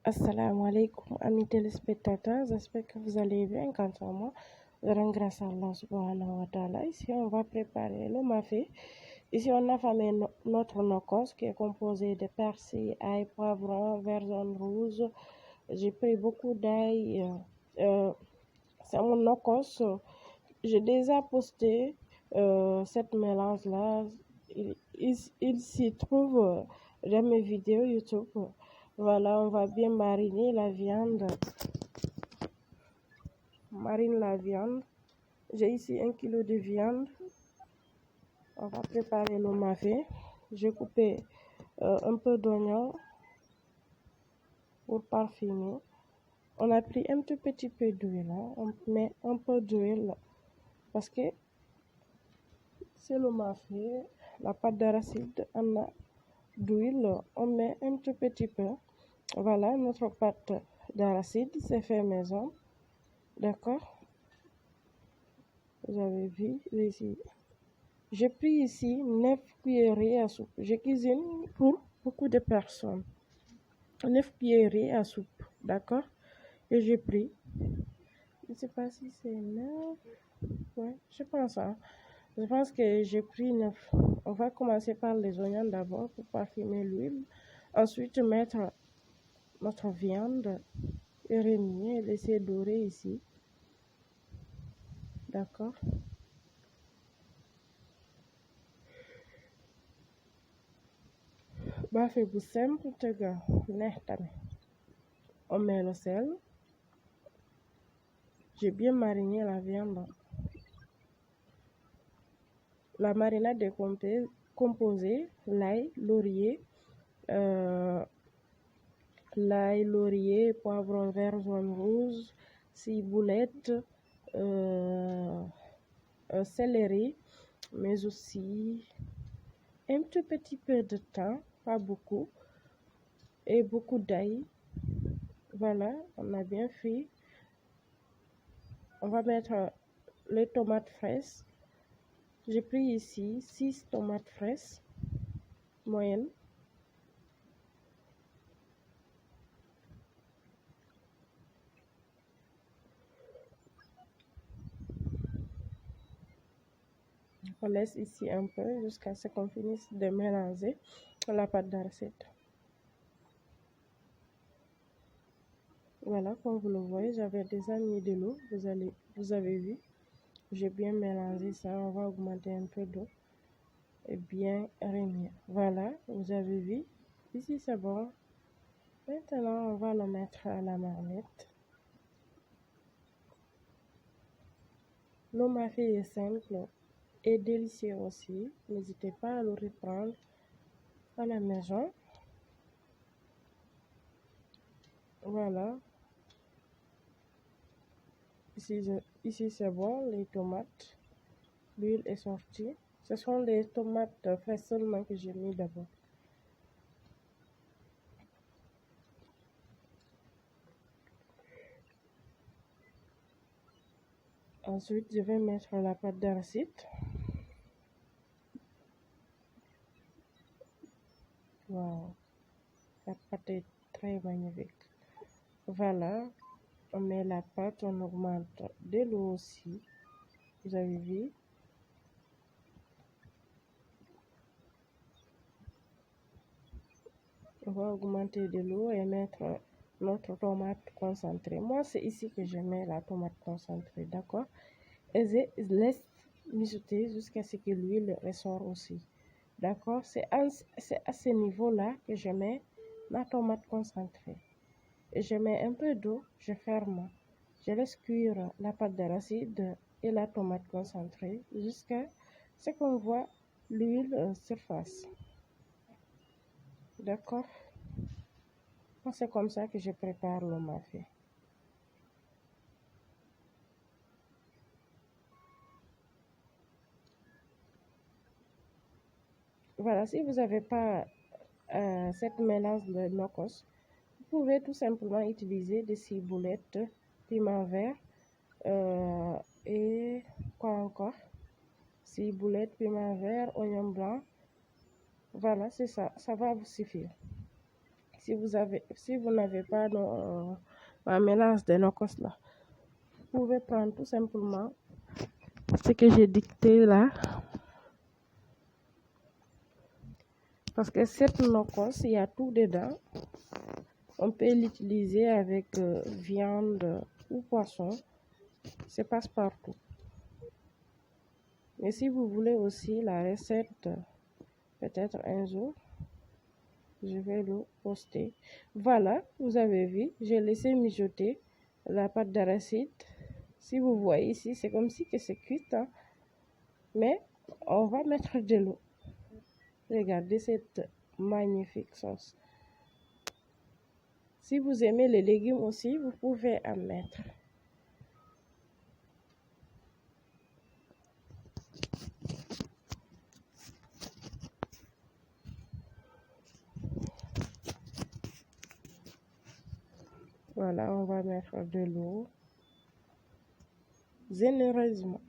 Assalamu alaikum amis téléspectateurs, j'espère que vous allez bien. Quant à moi, je rends grâce à Allah subhanahu wa ta'ala. Ici on va préparer le mafé. Ici on a fait notre nokos qui est composé de persil, ail, poivron, vert, jaune, rouge. J'ai pris beaucoup d'ail. C'est mon nokos. J'ai déjà posté cette mélange là. Il s'y trouve dans mes vidéos YouTube. Voilà, on va bien mariner la viande. Marine la viande. J'ai ici 1 kg de viande. On va préparer le mafé. J'ai coupé un peu d'oignon pour parfumer. On a pris un tout petit peu d'huile. On met un peu d'huile parce que c'est le mafé. La pâte d'arachide, on a d'huile. On met un tout petit peu. Voilà, notre pâte d'arachide, c'est fait maison. D'accord? Vous avez vu ici. J'ai pris ici 9 cuillerées à soupe. Je cuisine pour beaucoup de personnes. 9 cuillerées à soupe. D'accord? Et j'ai pris. Je ne sais pas si c'est 9. Ouais, je pense. Hein. Je pense que j'ai pris 9. On va commencer par les oignons d'abord pour parfumer l'huile. Ensuite, mettre notre viande et remuer, laisser dorer ici. D'accord? Bafé bu simple te gaaw neex tamit. On met le sel. J'ai bien mariné la viande. La marinade est composée l'ail, laurier, poivron vert, jaune, rouge, ciboulette, céleri, mais aussi un tout petit peu de thym, pas beaucoup, et beaucoup d'ail. Voilà, on a bien fait. On va mettre les tomates fraîches. J'ai pris ici 6 tomates fraîches moyennes. On laisse ici un peu jusqu'à ce qu'on finisse de mélanger la pâte d'arachide. Voilà, comme vous le voyez, j'avais déjà mis de l'eau. Vous avez vu. J'ai bien mélangé ça. On va augmenter un peu d'eau et bien remuer. Voilà, vous avez vu. Ici, c'est bon. Maintenant, on va le mettre à la marmite. Le mafé est simple et délicieux aussi. N'hésitez pas à le reprendre à la maison. Voilà. Ici c'est bon, les tomates. L'huile est sortie. Ce sont les tomates fraîches seulement que j'ai mis d'abord. Ensuite, je vais mettre la pâte d'arachide. Wow, la pâte est très magnifique. Voilà, on met la pâte, on augmente de l'eau aussi. Vous avez vu? On va augmenter de l'eau et mettre notre tomate concentrée. Moi, c'est ici que je mets la tomate concentrée, d'accord? Et je laisse mijoter jusqu'à ce que l'huile ressort aussi. D'accord? C'est à ce niveau-là que je mets ma tomate concentrée. Et je mets un peu d'eau, je ferme. Je laisse cuire la pâte d'arachide et la tomate concentrée jusqu'à ce qu'on voit l'huile surface. D'accord? C'est comme ça que je prépare le mafé. Voilà, si vous n'avez pas cette mélange de nokos, vous pouvez tout simplement utiliser des ciboulettes, piment vert et quoi encore? Ciboulette, piment vert, oignon blanc. Voilà, c'est ça. Ça va vous suffire. Si vous n'avez pas un mélange de nokos là, vous pouvez prendre tout simplement ce que j'ai dicté là. Parce que cette nokos, il y a tout dedans. On peut l'utiliser avec viande ou poisson. Ça passe partout. Mais si vous voulez aussi la recette, peut-être un jour, je vais le poster. Voilà, vous avez vu, j'ai laissé mijoter la pâte d'arachide. Si vous voyez ici, c'est comme si que c'est cuit, hein? Mais on va mettre de l'eau. Regardez cette magnifique sauce. Si vous aimez les légumes aussi, vous pouvez en mettre. Voilà, on va mettre de l'eau généreusement.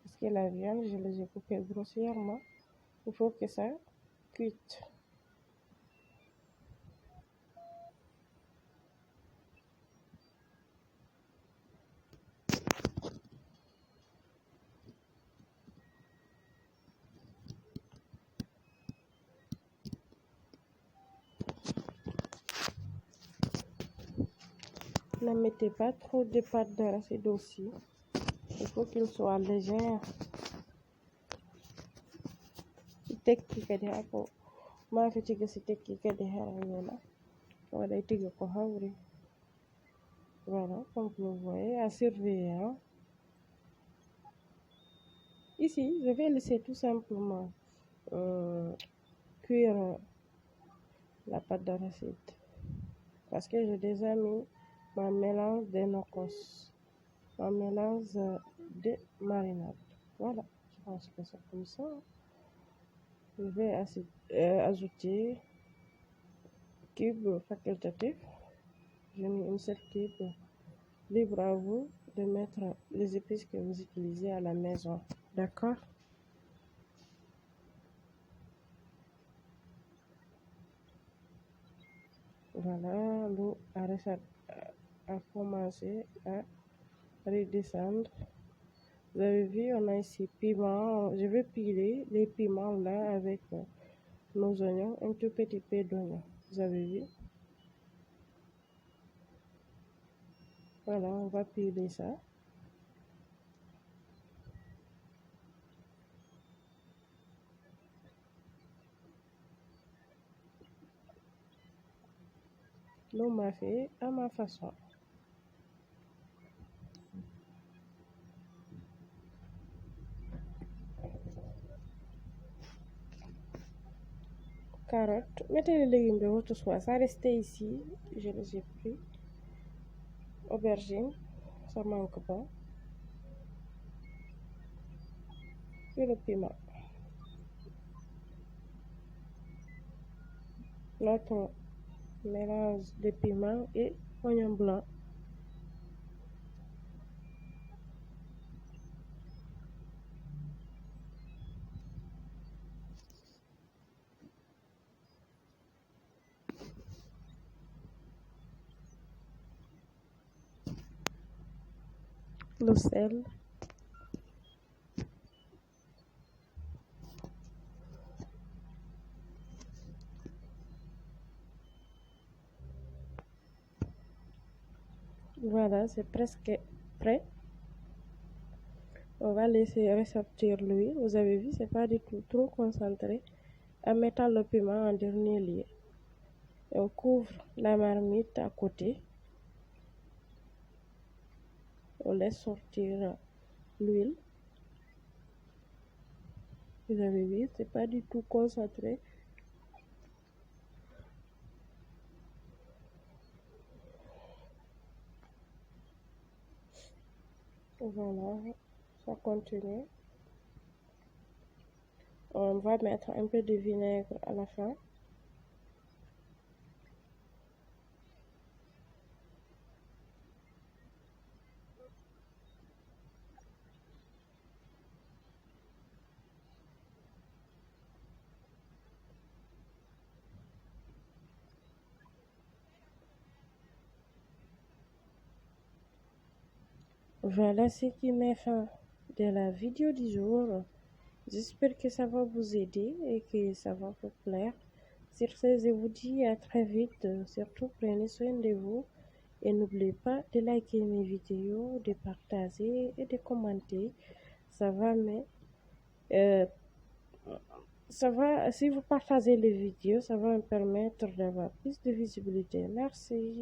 Parce que la viande, je les ai coupées grossièrement. Il faut que ça cuite. Ne mettez pas trop de pâte d'arachide aussi. Il faut qu'il soit léger. Tekki kadi hako maafe tiga si tekki kadi harayona waɗa tiga ko hawri. Voilà, comme vous voyez, à surveiller. Hein. Ici, je vais laisser tout simplement cuire la pâte d'arachide parce que j'ai déjà mis mon mélange de nokos, mon mélange de marinade. Voilà, je pense que c'est comme ça. Je vais ajouter cube facultatif. J'ai mis une seule cube. Libre à vous de mettre les épices que vous utilisez à la maison. D'accord? Voilà, l'eau a commencé à redescendre. Vous avez vu, on a ici piment. Je vais piler les piments là avec nos oignons, un tout petit peu d'oignon. Vous avez vu? Voilà, on va piler ça. L'eau m'a fait à ma façon. Carottes, mettez les légumes de votre choix. Ça restait ici, je les ai pris. Aubergine, ça manque pas. Et le piment. Notre mélange de piment et oignon blanc. Le sel. Voilà, c'est presque prêt. On va laisser ressortir l'huile. Vous avez vu, c'est pas du tout trop concentré. En mettant le piment en dernier lieu. Et on couvre la marmite à côté. On laisse sortir l'huile. Vous avez vu, c'est pas du tout concentré. Voilà, ça continue. On va mettre un peu de vinaigre à la fin. Voilà ce qui met fin de la vidéo du jour. J'espère que ça va vous aider et que ça va vous plaire. Sur ce, je vous dis à très vite. Surtout, prenez soin de vous et n'oubliez pas de liker mes vidéos, de partager et de commenter. Ça va, mais euh, ça va, si vous partagez les vidéos, ça va me permettre d'avoir plus de visibilité. Merci.